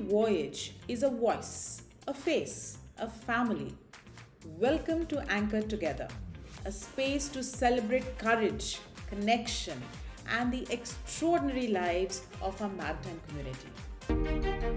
voyage is a voice, a face, a family. Welcome to Anchor Together, a space to celebrate courage, connection, and the extraordinary lives of our maritime community.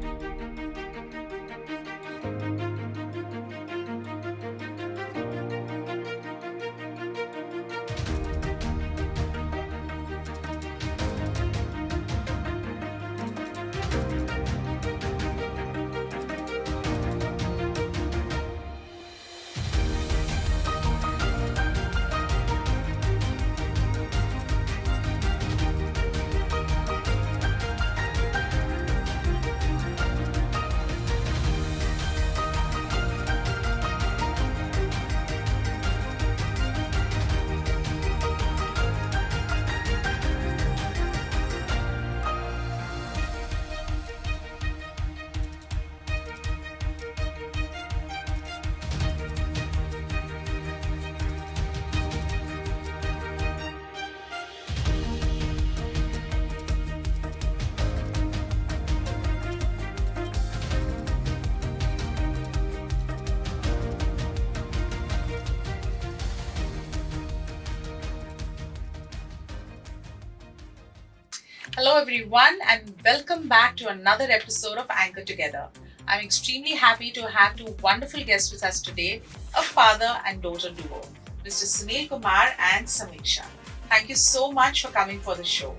Hello, everyone, and welcome back to another episode of Anchor Together. I'm extremely happy to have two wonderful guests with us today, a father and daughter duo, Mr. Sunil Kumar and Samiksha. Thank you so much for coming for the show.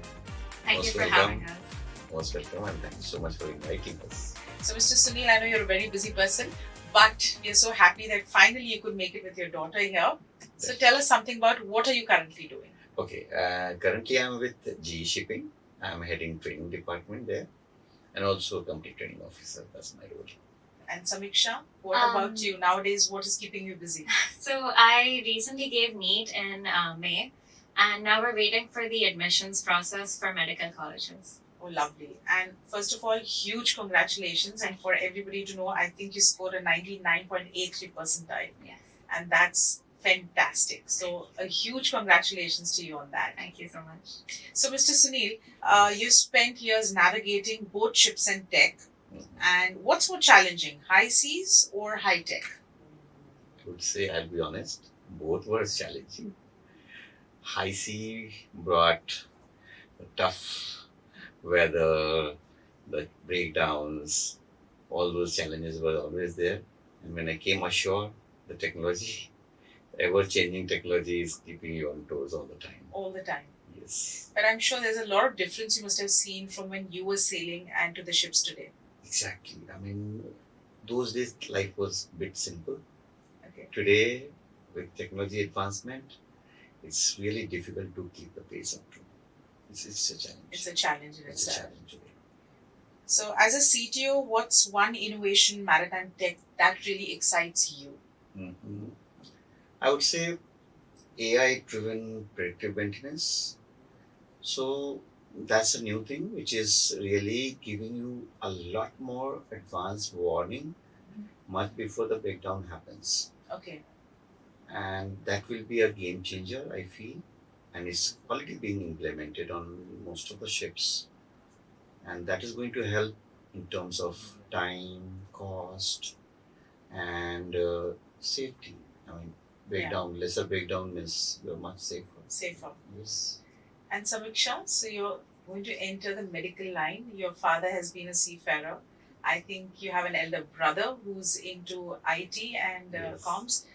Thank you Most for welcome. having us. Most welcome, and thank you so much for inviting us. So, Mr. Sunil, I know you're a very busy person, but we're so happy that finally you could make it with your daughter here. So, Yes. tell us something about what are you currently doing? Okay, currently I'm with GE Shipping. I'm heading training department there, and also company training officer. That's my role. And Samiksha, what about you nowadays? What is keeping you busy? So I recently gave NEET in May, and now we're waiting for the admissions process for medical colleges. Oh, lovely. And first of all, huge congratulations. And for everybody to know, I think you scored a 99.83 percentile. Yes. And that's fantastic. So, a huge congratulations to you on that. Thank you so much. So, Mr. Sunil, you spent years navigating both ships and tech. And what's more challenging, high seas or high tech? I would say, I'll be honest, both were challenging. High sea brought the tough weather, the breakdowns, all those challenges were always there. And when I came ashore, the technology, ever-changing technology is keeping you on toes all the time. All the time. Yes, But I'm sure there's a lot of difference you must have seen from when you were sailing and to the ships today. exactly. I mean, those days life was a bit simple. Okay. Today, with technology advancement, it's really difficult to keep the pace up to. It's a challenge. It's a challenge in It's a itself. challenge today. So, as a CTO, what's one innovation maritime tech that really excites you? Mhm. I would say AI-driven predictive maintenance. So that's a new thing which is really giving you a lot more advanced warning much before the breakdown happens. Okay. And that will be a game changer, I feel. And it's already being implemented on most of the ships. And that is going to help in terms of time, cost, and safety. I mean, lesser breakdown means you're much safer. Safer. Yes. And Samiksha, so you're going to enter the medical line. Your father has been a seafarer. I think you have an elder brother who's into IT and Yes. comms.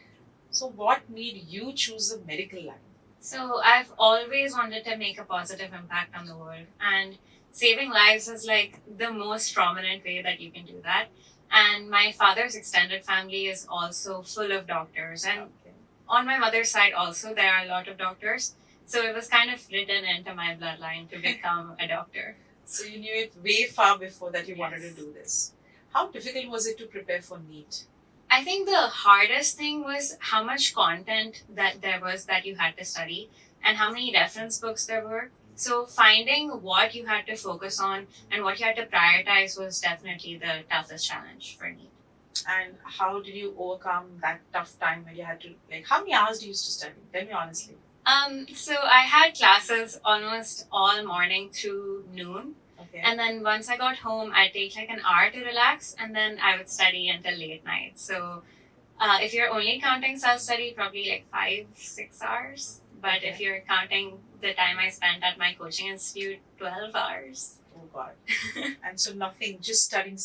So, what made you choose the medical line? So I've always wanted to make a positive impact on the world, and saving lives is like the most prominent way that you can do that. And my father's extended family is also full of doctors, and Okay. on my mother's side also there are a lot of doctors. So it was kind of written into my bloodline to become a doctor. So, you knew it way far before that you wanted to Yes. do this. How difficult was it to prepare for NEET? I think the hardest thing was how much content that there was that you had to study and how many reference books there were. So finding what you had to focus on and what you had to prioritize was definitely the toughest challenge for me. And how did you overcome that tough time when you had to, like, how many hours do you used to study? Tell me honestly. So I had classes almost all morning through noon. Okay. And then once I got home, I'd take like an hour to relax, and then I would study until late night. So if you're only counting self-study, probably like 5-6 hours. But if you're counting the time I spent at my coaching institute, 12 hours. Oh God. And so nothing, just studying.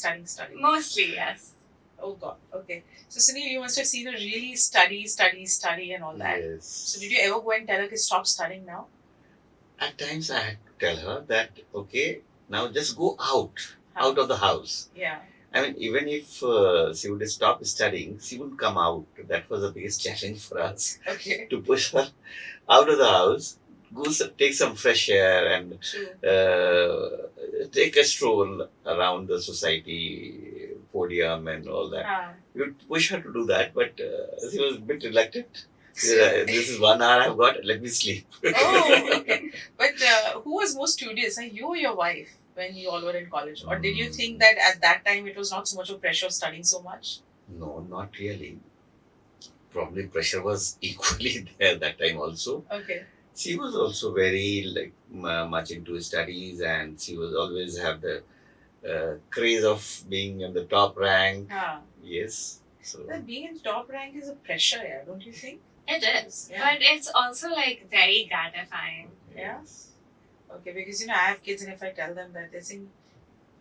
Mostly, yes. Oh God. Okay. So Sunil, you must have seen her really study and all that. Yes. So did you ever go and tell her to stop studying now? At times I had to tell her that, okay, now just go out of the house. Yeah. I mean, even if she would stop studying, she would come out. That was the biggest challenge for us. Okay. To push her out of the house, take some fresh air and take a stroll around the society podium and all that. We would push her to do that, but she was a bit reluctant. This is 1 hour I've got, let me sleep. Oh, okay. But who was more studious, you or your wife, when you all were in college? Or did you think that at that time it was not so much of pressure of studying so much? No, not really. Probably pressure was equally there that time also. Okay. She was also very much into studies, and she was always have the craze of being in the top rank. Yes. So that being in top rank is a pressure, yeah, don't you think? It is, but it's also like very gratifying. Yeah. Okay, because I have kids, and if I tell them that, they think,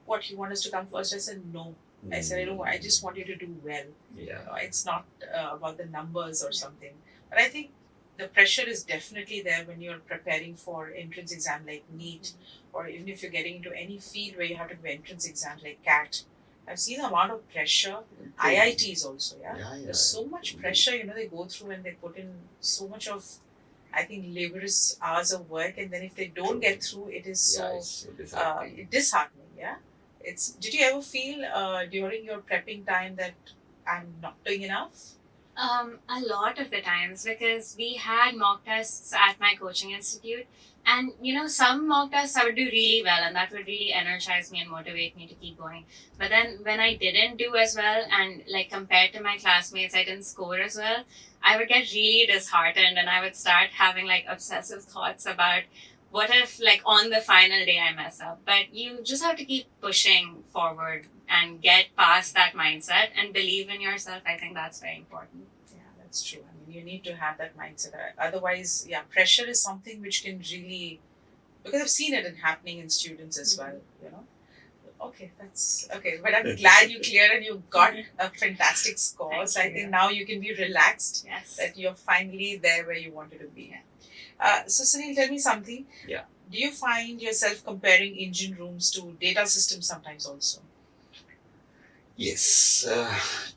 "What, you want us to come first?" I said no. I said, I just want you to do well. Yeah. It's not about the numbers or something. But I think the pressure is definitely there when you're preparing for entrance exam like NEET, or even if you're getting into any field where you have to do entrance exam like CAT. I've seen the amount of pressure. IITs also, There's so much pressure, they go through, and they put in so much of, I think, laborious hours of work, and then if they don't get through, it is so disheartening. Did you ever feel during your prepping time that I'm not doing enough? A lot of the times, because we had mock tests at my coaching institute, and some mock tests I would do really well, and that would really energize me and motivate me to keep going. But then when I didn't do as well, and like compared to my classmates I didn't score as well, I would get really disheartened, and I would start having like obsessive thoughts about what if like on the final day I mess up. But you just have to keep pushing forward and get past that mindset and believe in yourself. I think that's very important. Yeah, that's true. I mean, you need to have that mindset. Otherwise, pressure is something which can really, because I've seen it happening in students as well, Okay, that's okay. But I'm glad you cleared and you got a fantastic score. So I think now you can be relaxed that you're finally there where you wanted to be. So Sunil, tell me something. Yeah. Do you find yourself comparing engine rooms to data systems sometimes also? Yes.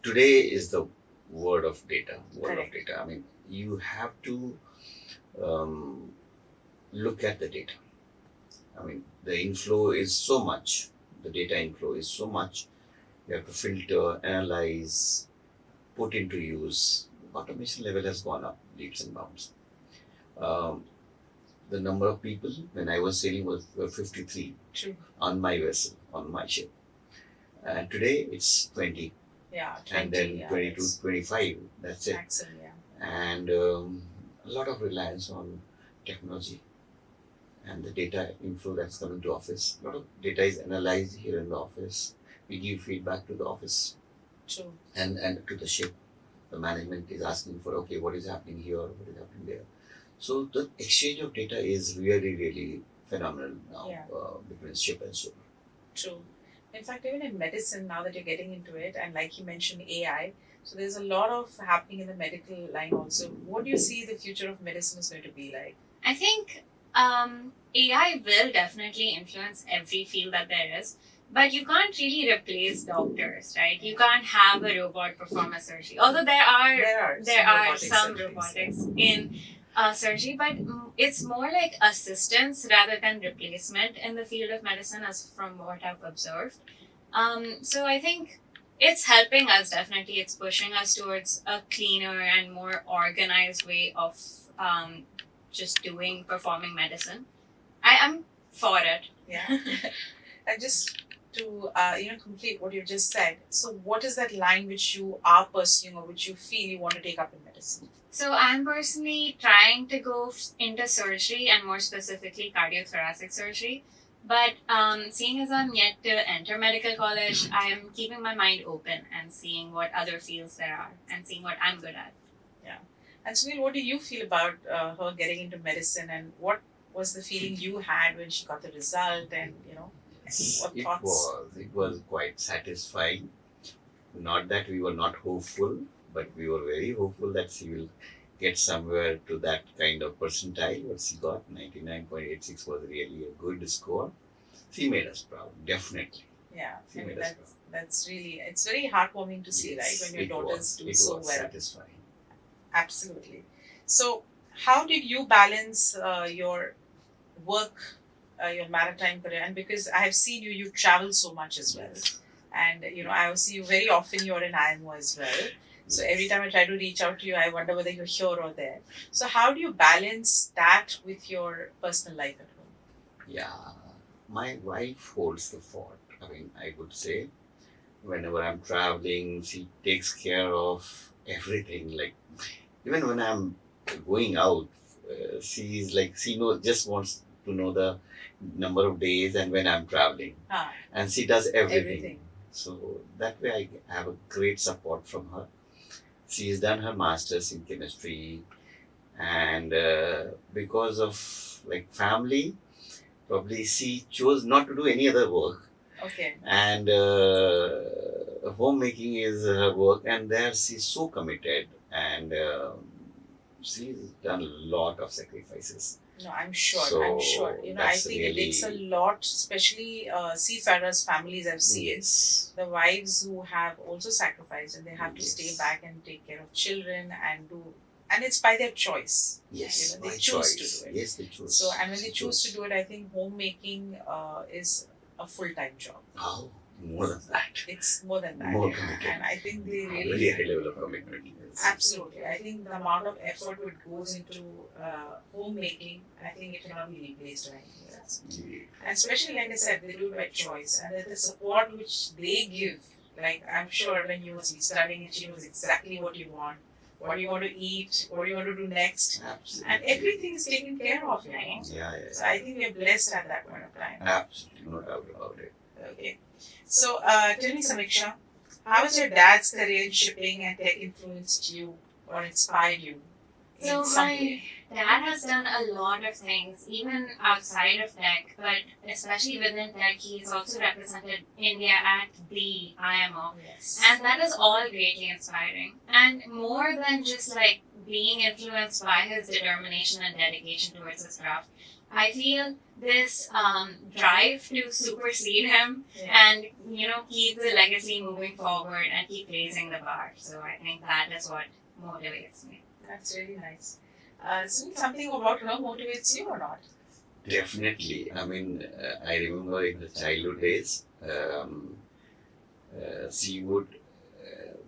Today is the world of data. I mean, you have to look at the data. I mean, the inflow is so much. The data inflow is so much. You have to filter, analyze, put into use. Automation level has gone up leaps and bounds. The number of people when I was sailing was 53 on my vessel, on my ship. And today it's 20. Yeah, 20. And then 22, 25. That's it. Maximum, And a lot of reliance on technology and the data inflow that's coming to office. A lot of data is analyzed here in the office. We give feedback to the office. True. And to the ship. The management is asking for, okay, what is happening here, what is happening there. So the exchange of data is really, really phenomenal now between ship and shore. True. In fact, even in medicine, now that you're getting into it, and like you mentioned, AI, so there's a lot of happening in the medical line also. What do you see the future of medicine is going to be like? I think AI will definitely influence every field that there is, but you can't really replace doctors, right? You can't have a robot perform a surgery. Although there are some robotics in surgery, but it's more like assistance rather than replacement in the field of medicine, as from what I've observed. So I think it's helping us, definitely. It's pushing us towards a cleaner and more organized way of performing medicine. I'm for it. Yeah. And just to complete what you just said, so what is that line which you are pursuing or which you feel you want to take up in medicine? So I'm personally trying to go into surgery, and more specifically cardiothoracic surgery, But seeing as I'm yet to enter medical college, I'm keeping my mind open and seeing what other fields there are and seeing what I'm good at. Yeah. And Sunil, what do you feel about her getting into medicine, and what was the feeling you had when she got the result, and what thoughts? It was quite satisfying. Not that we were not hopeful, but we were very hopeful that she will get somewhere to that kind of percentile. What she got, 99.86, was really a good score. She made us proud, definitely. Yeah, She I mean, made us proud. that's really, it's very heartwarming to see, right, when your daughters do so was well. Satisfying. Absolutely. So, how did you balance your work, your maritime career? And because I have seen you, you travel so much as well. And I see you very often. You're in IMO as well. So every time I try to reach out to you, I wonder whether you're here or there. So how do you balance that with your personal life at home? Yeah, my wife holds the fort. I mean, I would say, whenever I'm traveling, she takes care of everything. Like, even when I'm going out, she's like, she knows, just wants to know the number of days and when I'm traveling. And she does everything. So that way I have a great support from her. She has done her master's in chemistry, and because of like family, probably she chose not to do any other work. Okay. And homemaking is her work, and there she's so committed, and she's done a lot of sacrifices. No, I'm sure. So I'm sure. I think it takes a lot, especially seafarers' families. I've seen Yes. the wives who have also sacrificed, and they have to stay Yes. back and take care of children and do. And it's by their choice. Yes, they by choose choice. to do it. Yes, they choose. So, and when they choose to do it, I think homemaking is a full-time job. Oh, more than that. It's more than that. More committed. And I think they really. Very high level of commitment. Yes. Absolutely. I think the amount of effort which goes into homemaking, I think it cannot be replaced by anything else. Yeah. And especially, like I said, they do it by choice. And the support which they give, like I'm sure when you must be studying and she knows exactly what you want to eat, what you want to do next. Absolutely. And everything is taken care of, Right. Yeah. So I think we're blessed at that point of time. Absolutely, no doubt about it. Okay. So tell me, Samiksha, how has your dad's career in shipping and tech influenced you or inspired you? So my dad has done a lot of things, even outside of tech, but especially within tech, he's also represented India at the IMO. Yes. And that is all greatly inspiring. And more than just like being influenced by his determination and dedication towards his craft, I feel this drive to supersede him and keep the legacy moving forward and keep raising the bar. So I think that is what motivates me. That's really nice. Something about her motivates you or not? Definitely. I mean, I remember in the childhood days, she would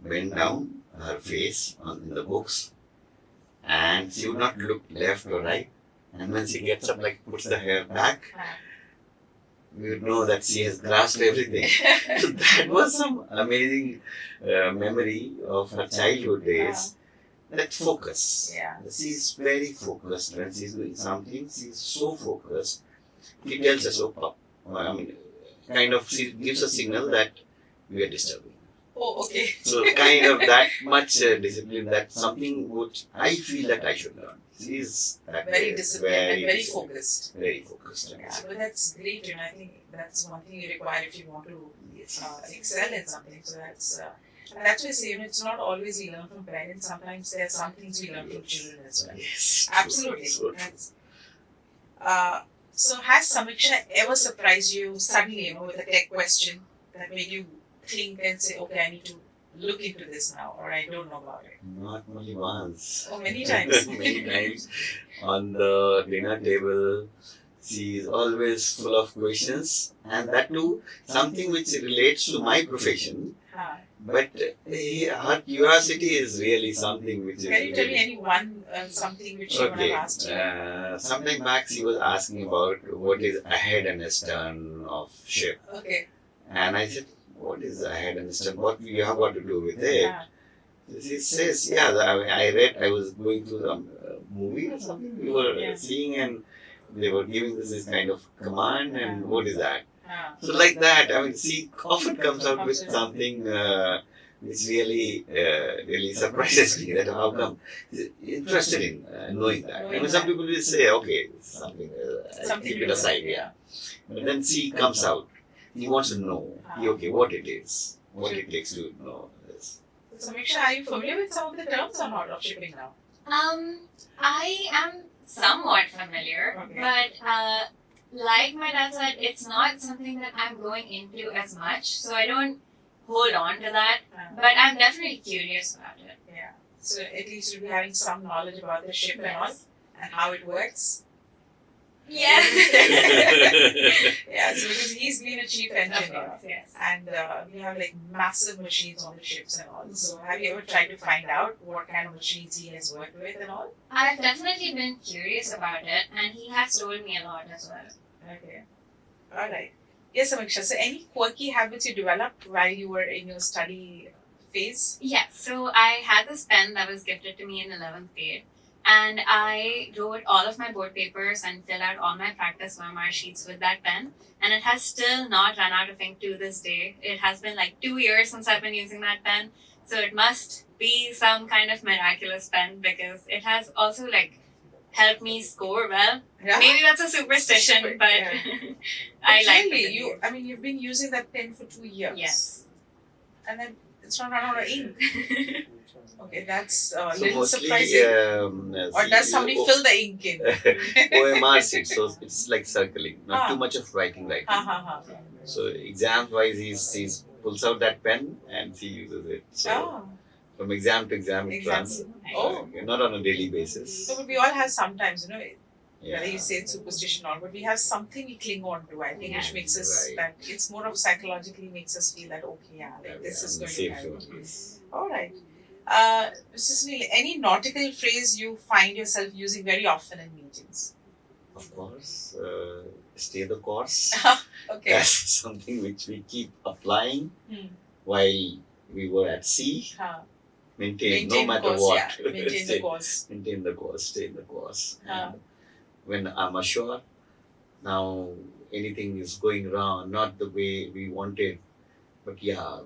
bend down her face in the books, and she would not look left or right. And when she gets up, like puts the hair back, we would know that she has grasped everything. So that was some amazing memory of her childhood days. That focus. Yeah. She's very focused when she's doing something. She's so focused. He tells us, she gives a signal that we are disturbing. Oh, okay. So kind of that much discipline, that something which I feel that I should learn. She's that Very disciplined and very disciplined. focused. Very focused. Yeah, but that's great. I think that's one thing you require if you want to excel in something. So that's why I say, it's not always we learn from parents. Sometimes there are some things we learn from children as well. Yes. Absolutely. So So has Samiksha ever surprised you suddenly, with a tech question that made you think and say, okay, I need to look into this now, or I don't know about it? not only once. Oh, many times. Many times on the dinner table. She is always full of questions, and that too something which relates to my profession. But her curiosity is really something which is. Can you tell me really- any one something which you want to ask you? Sometime back she was asking about what is ahead and astern of ship, Okay. and I said, "What is ahead and astern? What you have got to do with it?" Yeah. She says, I was going through some movie or something we were seeing, and they were giving this kind of command, and what is that? Ah. So like that, I mean, she often comes out with something which really surprises me. That how come she's interested in knowing that. I mean, some people will say, okay, this is something I keep it aside, yeah. But then she comes out. He wants to know, okay, what it is, what it takes to know this. So, Samiksha, are you familiar with some of the terms or not of shipping now? I am somewhat familiar, Okay. but like my dad said, it's not something that I'm going into as much, so I don't hold on to that. But I'm definitely curious about it. Yeah. So at least you'll be having some knowledge about the ship and all and how it works. Yes. Yeah, so because he's been a chief Of engineer course, yes. and we have like massive machines on the ships and all. So have you ever tried to find out what kind of machines he has worked with and all? I've definitely been curious about it, and he has told me a lot as well. Okay. All right. Yes, Samiksha. So any quirky habits you developed while you were in your study phase? Yes, so I had this pen that was gifted to me in 11th grade, and I wrote all of my board papers and filled out all my practice OMR sheets with that pen, and it has still not run out of ink to this day. It has been like 2 years since I've been using that pen, so it must be some kind of miraculous pen because it has also like helped me score well. Yeah. Maybe that's a superstition, but Yeah. I like Really, it. I mean, you've been using that pen for 2 years. Yes. And then it's not run out of ink. Okay, that's a So little mostly, surprising. Or does somebody fill the ink in? OMR sheet, so it's like circling, not Ah. too much of writing. Ha ha ha. So exam wise, he pulls out that pen and he uses it. So Oh. from exam to exam, it Exam. runs. Oh. Not on a daily basis. So, but we all have sometimes, whether Yeah. you say it's superstition or not, but we have something we cling on to, I think, which Yeah. makes us Right. that it's more of psychologically makes us feel that, okay, yeah, like this is on the going to safe happen. zone, yes. All right. Mr. Sunil, any nautical phrase you find yourself using very often in meetings? Of course, stay the course. Okay. That's something which we keep applying Hmm. while we were at sea. Ha. Maintain, no Maintain the matter course, what. yeah. Maintain the course. Maintain the course, stay in the course. Ah. And when I'm assured now anything is going wrong, not the way we wanted, but yeah,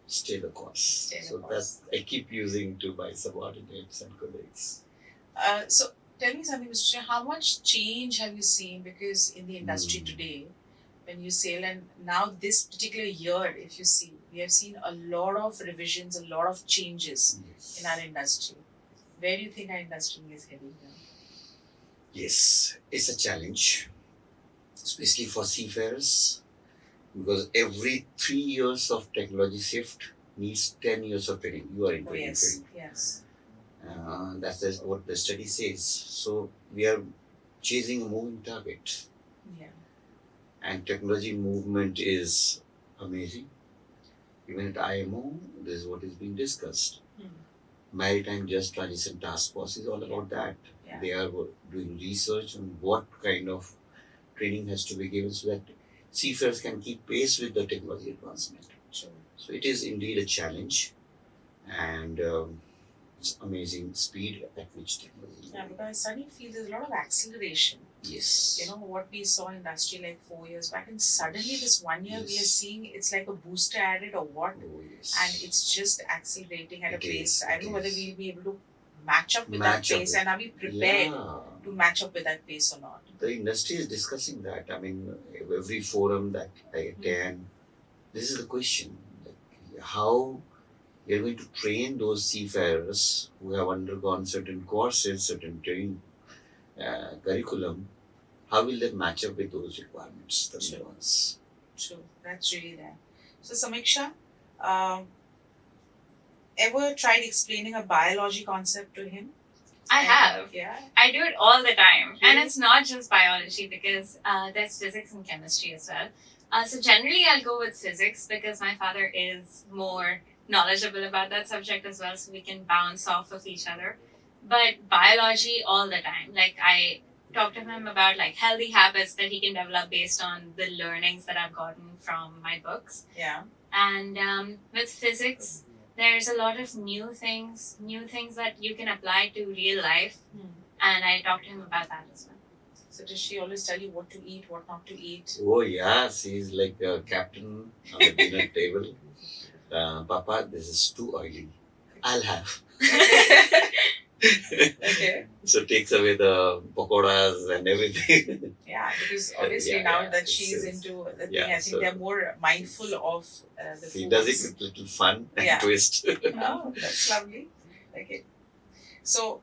stay the course. Stay the So course. that I keep using to my subordinates and colleagues. So tell me something, Mr. Chair, how much change have you seen? Because in the industry today, when you sail, and now this particular year, if you see, we have seen a lot of revisions, a lot of changes Yes. in our industry. Where do you think our industry is heading now? Yes, it's a challenge, especially for seafarers, because every 3 years of technology shift needs 10 years of training. You are in Oh, training. yes, yes. That's what the study says. So we are chasing a moving target, Yeah. and technology movement is amazing. Even at IMO, this is what is being discussed. Maritime Just Transition Task Force is all about that. Yeah. They are doing research on what kind of training has to be given so that seafarers can keep pace with the technology advancement. Sure. So it is indeed a challenge, and it's amazing speed at which technology. Yeah, because I suddenly feel there's a lot of acceleration. Yes. What we saw in industry like 4 years back, and suddenly this 1 year we are Yes. seeing it's like a booster added or what, Oh, yes. and it's just accelerating at a It pace. is, I it don't know whether is. we'll be able to match up with Match that up pace, with- and are we prepared Yeah. to match up with that pace or not? The industry is discussing that. I mean, every forum that I attend, this is the question: like, how you're going to train those seafarers who have undergone certain courses, certain training curriculum. How will they match up with those requirements? The Sure. new ones. True, that's really there. So Samiksha, ever tried explaining a biology concept to him? I have. Yeah. I do it all the time. And Really? it's not just biology because there's physics and chemistry as well. So generally I'll go with physics because my father is more knowledgeable about that subject as well, so we can bounce off of each other. But biology all the time. Like I talk to him about like healthy habits that he can develop based on the learnings that I've gotten from my books. Yeah. And with physics, there's a lot of new things that you can apply to real life. And I talked to him about that as well. So does she always tell you what to eat, what not to eat? Oh yeah, she's like a captain on the dinner table. Papa, this is too oily. I'll have. Okay. So takes away the pakoras and everything. Yeah, because obviously Yeah, now yeah, that she's it's- into the thing, yeah, I think so- they're more mindful of the She foods. does it with little fun and Yeah. twist. Oh, that's lovely. Okay. So,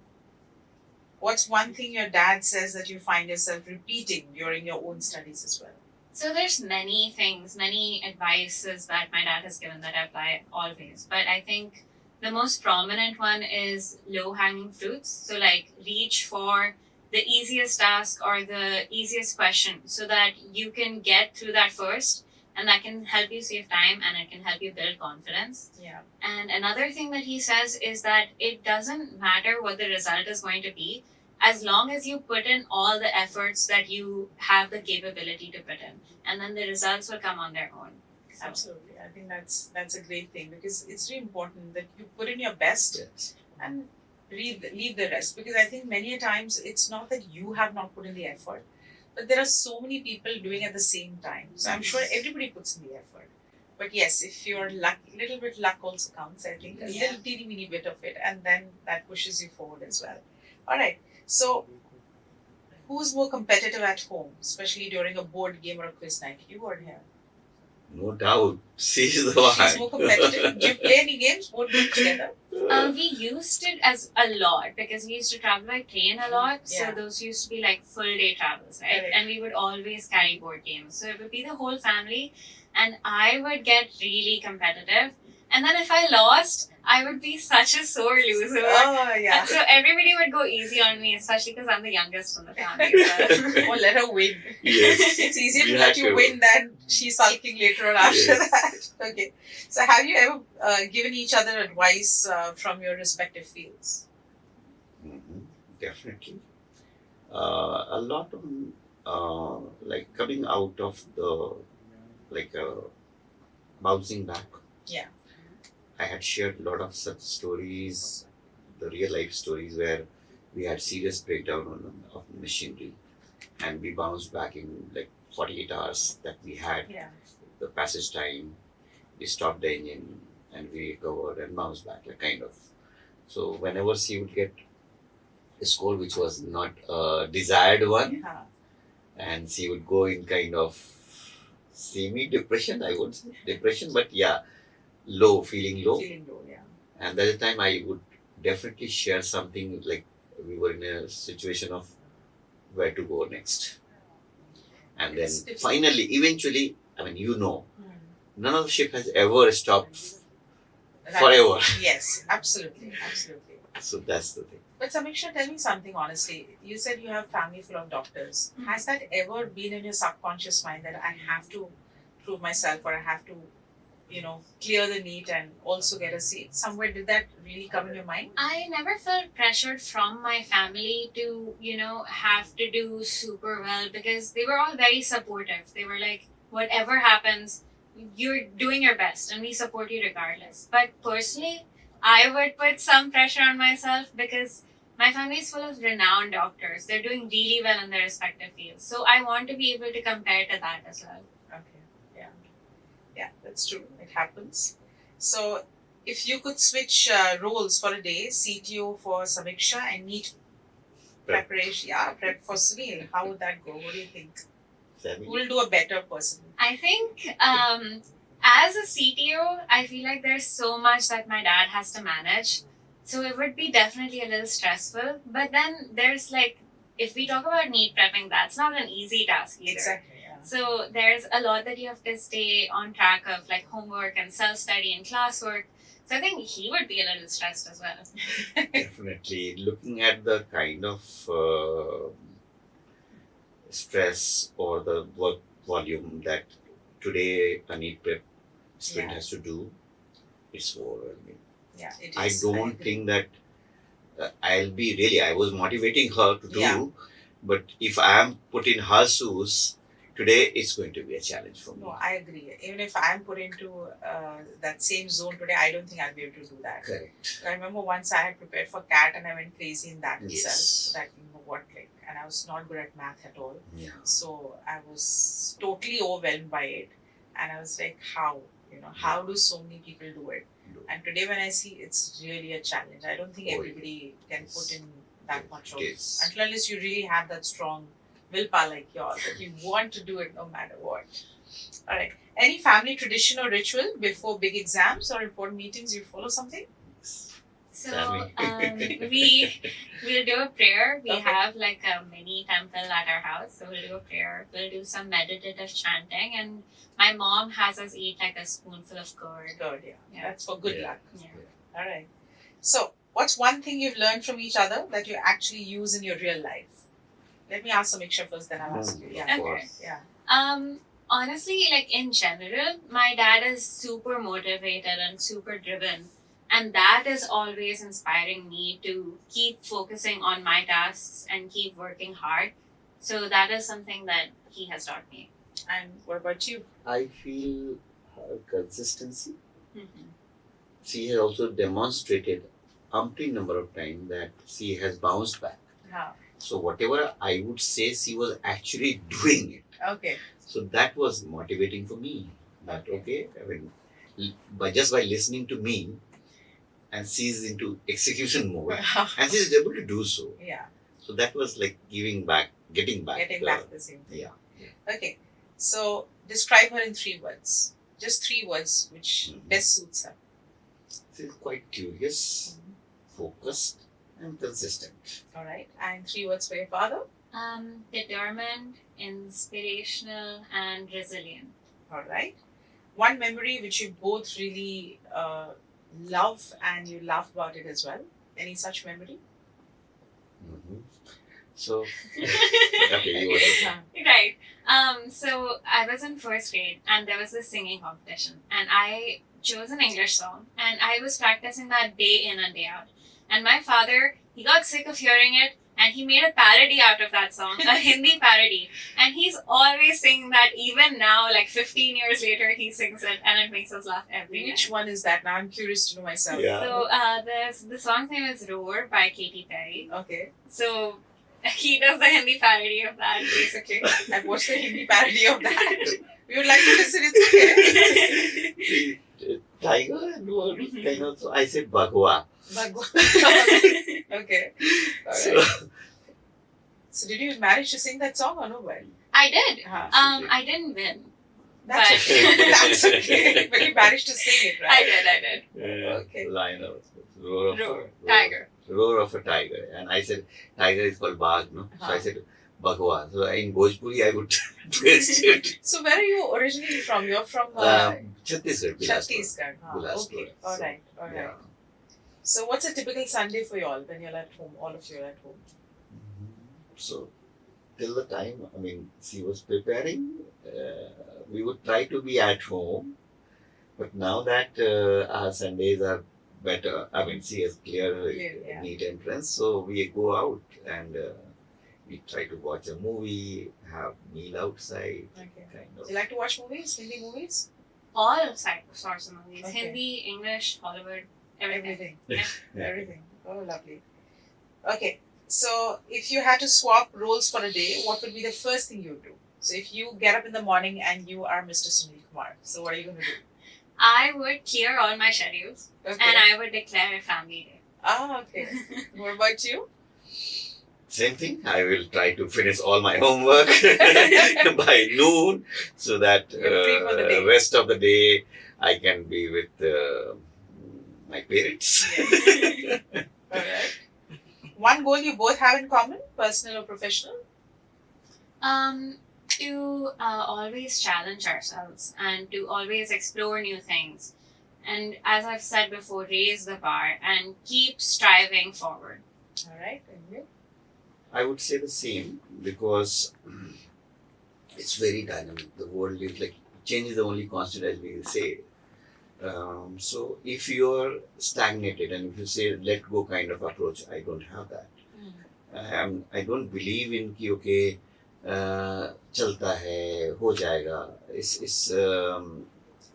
what's one thing your dad says that you find yourself repeating during your own studies as well? So there's many things, many advices that my dad has given that I apply always. But I think the most prominent one is low hanging fruits. So like reach for the easiest task or the easiest question so that you can get through that first, and that can help you save time and it can help you build confidence. Yeah. And another thing that he says is that it doesn't matter what the result is going to be, as long as you put in all the efforts that you have the capability to put in, and then the results will come on their own. So, Absolutely. I think that's a great thing because it's really important that you put in your best Yes. and leave the rest. Because I think many a times it's not that you have not put in the effort, but there are so many people doing at the same time. So I'm sure everybody puts in the effort. But yes, if you're lucky, little bit luck also counts. I think a Yeah. little teeny weeny bit of it, and then that pushes you forward as well. All right. So who's more competitive at home, especially during a board game or a quiz night? You or him? No doubt. She's the one. She's more competitive. Do you play any games, board games together? we used it as a lot because we used to travel by train a lot. Yeah. So those used to be like full day travels, right? Correct. And we would always carry board games. So it would be the whole family, and I would get really competitive. And then if I lost, I would be such a sore loser. Oh yeah. And so everybody would go easy on me, especially because I'm the youngest in the family. So. Or let her win. Yes. It's easier to We let had you to. win than she's sulking later on after Yes. that. Okay. So have you ever given each other advice from your respective fields? Definitely. A lot on like coming out of the like bouncing back. Yeah. I had shared a lot of such stories, the real life stories where we had serious breakdown of machinery, and we bounced back in like 48 hours that we had Yeah. the passage time. We stopped the engine and we recovered and bounced back, like kind of. So whenever she would get a score which was not a desired one, Yeah. and she would go in kind of semi depression, I would say depression, but yeah, low, feeling low. Feeling low, yeah. And that time I would definitely share something like we were in a situation of where to go next. And then It's difficult. finally, eventually, I mean, you know, Hmm. none of the ship has ever stopped Right. forever. Yes, absolutely, absolutely. So that's the thing. But Samiksha, tell me something honestly. You said you have family full of doctors. Mhm. Has that ever been in your subconscious mind that I have to prove myself or I have to, clear the NEET and also get a seat? Somewhere did that really come in your mind? I never felt pressured from my family to, have to do super well because they were all very supportive. They were like, whatever happens, you're doing your best and we support you regardless. But personally, I would put some pressure on myself because my family is full of renowned doctors. They're doing really well in their respective fields. So I want to be able to compare to that as well. Okay, yeah. Yeah, that's true. It happens. So, if you could switch roles for a day, CTO for Samiksha and NEET Prep. preparation, prep for Sunil, how would that go? What do you think? Sammy? Who will do a better person? I think as a CTO, I feel like there's so much that my dad has to manage. So it would be definitely a little stressful. But then there's like, if we talk about NEET prepping, that's not an easy task either. Exactly, yeah. So there's a lot that you have to stay on track of, like homework and self-study and classwork. So I think he would be a little stressed as well. Definitely. Looking at the kind of stress or the work volume that today a NEET prep student Yeah. has to do, it's overwhelming. Yeah, it I is. don't agree. think that I was motivating her to do, Yeah. but if I am put in her shoes, today it's going to be a challenge for me. No, I agree. Even if I'm put into that same zone today, I don't think I'll be able to do that. Correct. I remember once I had prepared for CAT and I went crazy in that Yes. itself. So that, like, and I was not good at math at all. Yeah. So I was totally overwhelmed by it. And I was like, how? How do so many people do it? And today when I see, it's really a challenge. I don't think Oh, everybody can put in that much of Yes. until unless you really have that strong willpower like yours, that you want to do it no matter what. All right. Any family tradition or ritual before big exams or important meetings? You follow something? So Family. we'll do a prayer. We Okay. have like a mini temple at our house, so we'll do a prayer. We'll do some meditative chanting, and my mom has us eat like a spoonful of curd. Good, yeah. Yeah. That's for good Yeah. luck. Yeah. All right. So, what's one thing you've learned from each other that you actually use in your real life? Let me ask Samiksha first, then I'll ask you. Of Yeah. Okay. course. Yeah. Honestly, like in general, my dad is super motivated and super driven. And that is always inspiring me to keep focusing on my tasks and keep working hard. So that is something that he has taught me. And what about you? I feel her consistency. Mm-hmm. She has also demonstrated umpteen number of times that she has bounced back. How? So whatever I would say, she was actually doing it. Okay. So that was motivating for me. That okay, I mean, by listening to me, and she's into execution mode, and she's able to do so. Yeah. So that was like getting back. Getting back the same thing. Yeah. Okay. So, describe her in 3 words. Just 3 words which Mhm. best suits her. She's quite curious, focused, and consistent. All right. And 3 words for your father. Determined, inspirational, and resilient. All right. One memory which you both really love and you laugh about it as well. Any such memory? Mm-hmm. So, okay, you were. Right. So I was in first grade and there was this singing competition and I chose an English song and I was practicing that day in and day out. And my father, he got sick of hearing it and he made a parody out of that song, a Hindi parody. And he's always singing that even now, like 15 years later, he sings it and it makes us laugh every Which time. one is that? Now I'm curious to know myself. Yeah. So the song's name is Roar by Katy Perry. Okay. So he does the Hindi parody of that basically. And what's the Hindi parody of that? We would like to listen. It's okay. See, tiger and what kind of, so I said Bagua. Okay. All So, right. So did you manage to sing that song or no? Well, I did. uh-huh. I didn't win. That's But- okay. That's okay. But you managed to sing it, right? I did. Okay. Line of roar of Roar. Tiger. Roar of a tiger. And I said, tiger is called Bagh, no? So I said, Bagua. So in Bhojpuri, I would twist it. So where are you originally from? You're from Chhattisgarh, Bilaspur. Chhattisgarh. Bilaspur. Okay. All So, right. All right. Yeah. So what's a typical Sunday for you all when you're at home? All of you are at home. So, till the time, I mean, she was preparing, we would try to be at home. But now that our Sundays are better, I mean, she has clear, Yeah. neat entrance, so we go out and we try to watch a movie, have meal outside, Okay. kind Do of. you like to watch movies? Hindi movies? All sorts of movies. Okay. Hindi, English, Hollywood, everything. Everything. Yeah. Everything. Oh, lovely. Okay. So if you had to swap roles for a day, what would be the first thing you would do? So if you get up in the morning and you are Mr. Sunil Kumar, so what are you going to do? I would clear all my schedules Okay. and I would declare a family day. Okay. What about you? Same thing, I will try to finish all my homework by noon so that You're free for the day. rest of the day I can be with my parents. All right. One goal you both have in common, personal or professional? To always challenge ourselves and to always explore new things. And as I've said before, raise the bar and keep striving forward. All right. And you? I would say the same because it's very dynamic. The world is like change is the only constant, as we say. So if you're stagnated and if you say let go kind of approach, I don't have that. I don't believe in कि okay चलता है हो जाएगा.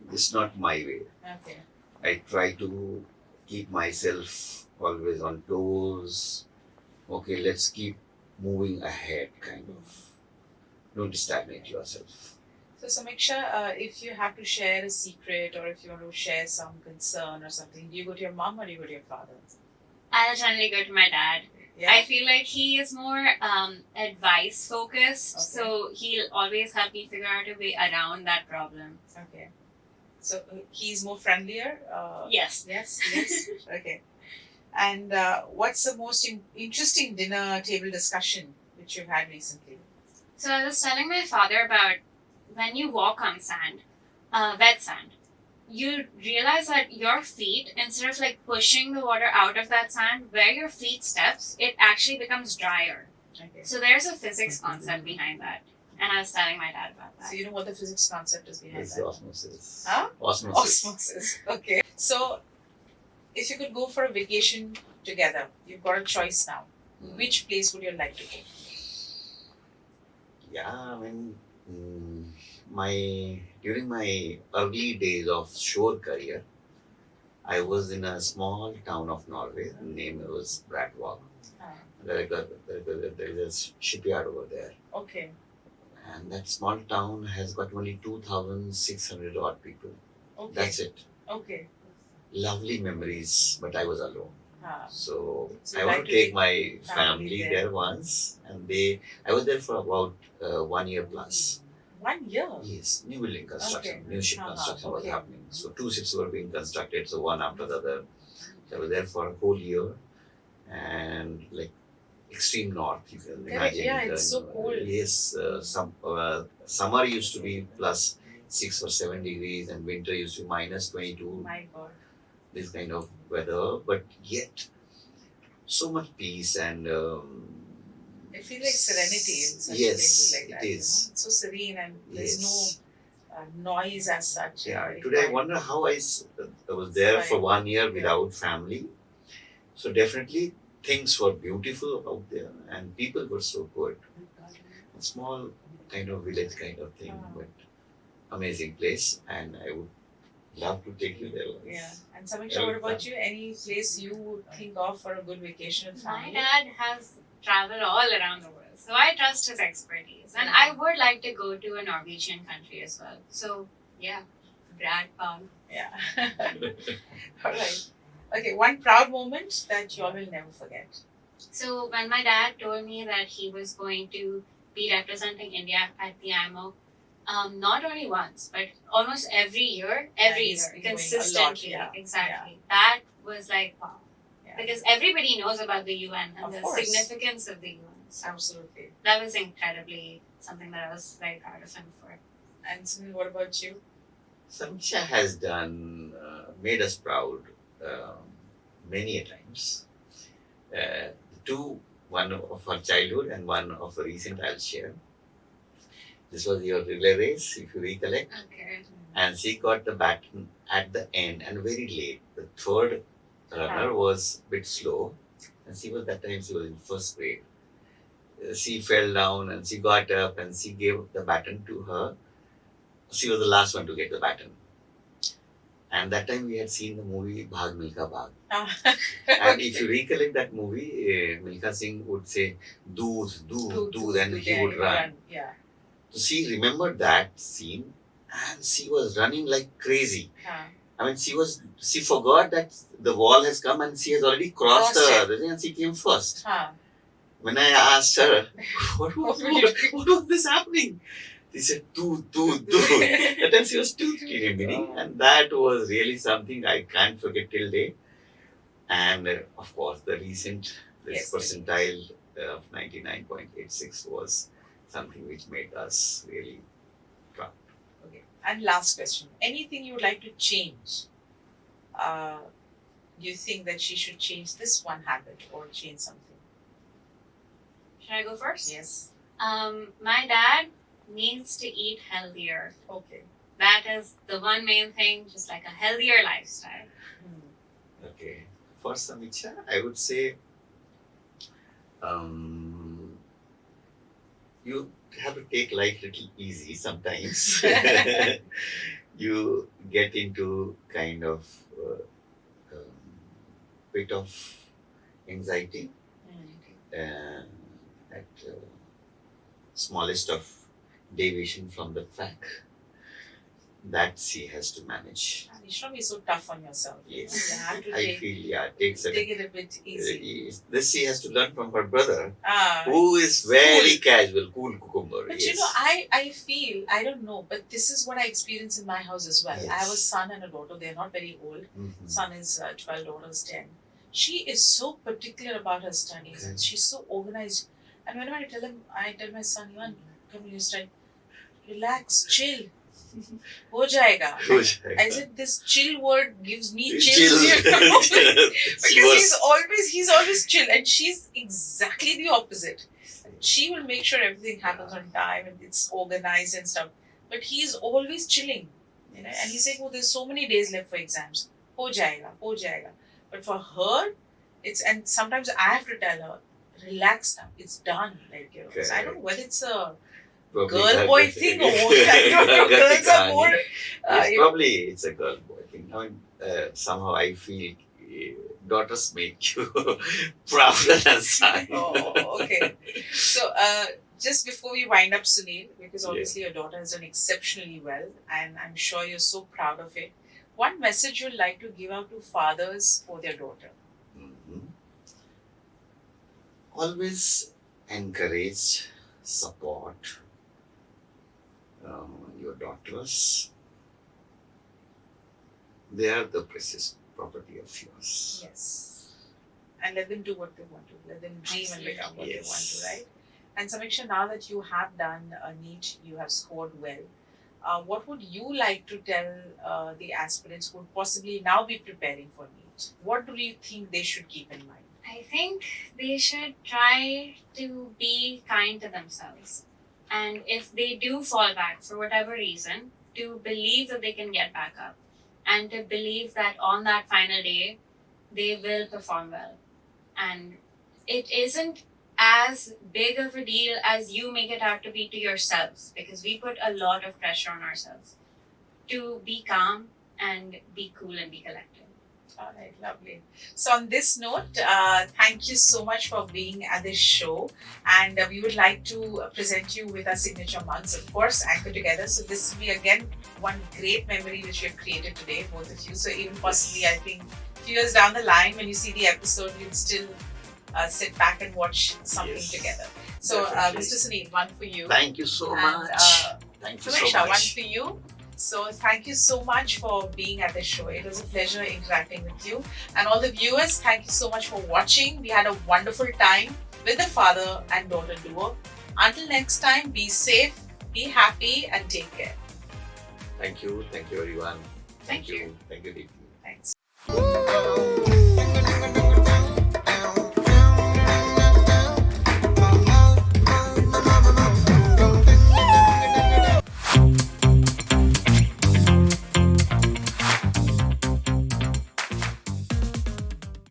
It's not my way. Okay. I try to keep myself always on toes. Okay, let's keep moving ahead, kind of. Don't stagnate yourself. So, Samiksha, if you have to share a secret or if you want to share some concern or something, do you go to your mom or do you go to your father? I'll generally go to my dad. Yeah. I feel like he is more advice focused, Okay. so he'll always help me figure out a way around that problem. Okay. So he's more friendlier? Yes. Yes, yes. Okay. And what's the most interesting dinner table discussion which you've had recently? So I was telling my father about when you walk on sand, wet sand, you realize that your feet, instead of like pushing the water out of that sand, where your feet steps, it actually becomes drier. Okay. So there's a physics concept behind that. And I was telling my dad about that. So you know what the physics concept is behind It's that? osmosis. Huh? Osmosis. Osmosis. Okay. So if you could go for a vacation together, you've got a choice now. Which place would you like to go? Yeah, I mean, during my early days of shore career, I was in a small town of Norway. The name was Brattvåg. There is a shipyard over there, Okay. and that small town has got only 2,600 odd people. Okay. That's it. Okay. Lovely memories, but I was alone. So So I you want like to to take take my family family there. there once, and I was there for about 1 year plus. 1 year? Yes, new building construction, Okay. new ship Uh-huh, construction was okay. happening. So 2 ships were being constructed, so one after the other. So I was there for a whole year, and like extreme north, you can Correct, imagine. yeah, it's so cold. Yes, summer used to be plus 6 or 7 degrees, and winter used to be minus 22. My God. This kind of weather, but yet so much peace and It feels like serenity in such yes, places like that. it is. You know? It's so serene and there's Yes. no noise as such. Yeah, Very today I quiet. wonder how I was there for 1 year without family. So definitely things were beautiful out there and people were so good. A small kind of village kind of thing, but amazing place, and I would love to take you there once. Yeah. And Samiksha, what about you? Any place you would think of for a good vacation with My family? dad has traveled all around the world, so I trust his expertise. And I would like to go to a Norwegian country as well. So, yeah, Brattvåg. Yeah. All right. Okay, one proud moment that you all will never forget. So, when my dad told me that he was going to be representing India at the IMO, not only once, but almost every year, he's been going a lot, consistently, yeah. exactly. That was like, wow. Yeah. Because everybody knows about the UN and Of the course. significance of the UN. So Absolutely. that was incredibly something that I was very proud of him for. And Sunil, what about you? Samiksha has made us proud many a times. One of her childhood and one of the recent I'll share. This was your relay race, if you recollect. Okay. And she got the baton at the end and very late. The third runner was a bit slow, and she was in first grade. She fell down and she got up and she gave the baton to her. She was the last one to get the baton. And that time we had seen the movie Bhag Milka Bhag. And if you recollect that movie, Milka Singh would say, Doodh, Doodh, Doodh, and he would run. Yeah. So she remembered that scene and she was running like crazy. I mean, she forgot that the wall has come and she has already crossed the thing and she came first. When I asked her, what was this happening? She said, do. That time she was still remembering, and that was really something I can't forget till date. And of course, the recent percentile of 99.86 was something which made us really proud. Okay. And last question. Anything you would like to change? Do you think that she should change this one habit or change something? Should I go first? Yes. My dad needs to eat healthier. Okay. That is the one main thing, just like a healthier lifestyle. Okay. For Samiksha, I would say you have to take life a little easy sometimes. You get into kind of bit of anxiety, at smallest of deviation from the track, that she has to manage. And you should not be so tough on yourself. Yes, You have to I feel takes a take it a bit easy. this she has to learn from her brother, Ah, who is very casual, cool cucumber. but Yes. I feel, I don't know, but this is what I experience in my house as well. I have a Yes. son and a daughter. They're not very old. Mhm. Son is 12, daughter is 10. She is so particular about her studies. Okay. She's so organized. And whenever I tell my son, Ivan, come here, study. Relax, chill. Ho jayega. Ho jayega. I said, this chill word gives me Chills. chills. You know? She Because was- he's always chill, and she's exactly the opposite. She will make sure everything happens on time and it's organized and stuff. But he's always chilling, you know. And he's saying, "Oh, there's so many days left for exams. Ho jayega, ho jayega." But for her, it's, and sometimes I have to tell her, "Relax now, it's done." Like, you know. So I don't know whether it's a Probably girl that- boy thing or what. I don't know. Girls are more. Probably it's a girl boy thing. I mean, somehow I feel daughters make you prouder than son. Oh, okay. So, just before we wind up, Sunil, because obviously your daughter has done exceptionally well, and I'm sure you're so proud of it. One message you'd like to give out to fathers for their daughter? Mhm. Always encourage, support your daughters. They are the precious property of yours. Yes. And let them do what they want to. Let them dream and become what they want to, right? And Samiksha, now that you have done a NEET, you have scored well. What would you like to tell the aspirants who would possibly now be preparing for NEET? What do you think they should keep in mind? I think they should try to be kind to themselves. And if they do fall back for whatever reason, to believe that they can get back up. And to believe that on that final day, they will perform well. And it isn't as big of a deal as you make it out to be to yourselves, because we put a lot of pressure on ourselves to be calm and be cool and be collected. All right, lovely. So on this note, thank you so much for being at this show, and we would like to present you with our signature mugs, of course, anchored together. So this will be again one great memory which we have created today, both of you. So even possibly, I think, a few years down the line, when you see the episode, you'd still sit back and watch something together. So Definitely. Mr. Sunil, one for you. Thank you so And, much. Thank you so Samiksha, one much. for you. So thank you so much for being at this show. It was a pleasure interacting with you. And all the viewers, thank you so much for watching. We had a wonderful time with the father and daughter duo. Until next time, be safe, be happy, and take care. Thank you everyone. Thank you. Thank you, Deepti. Thanks.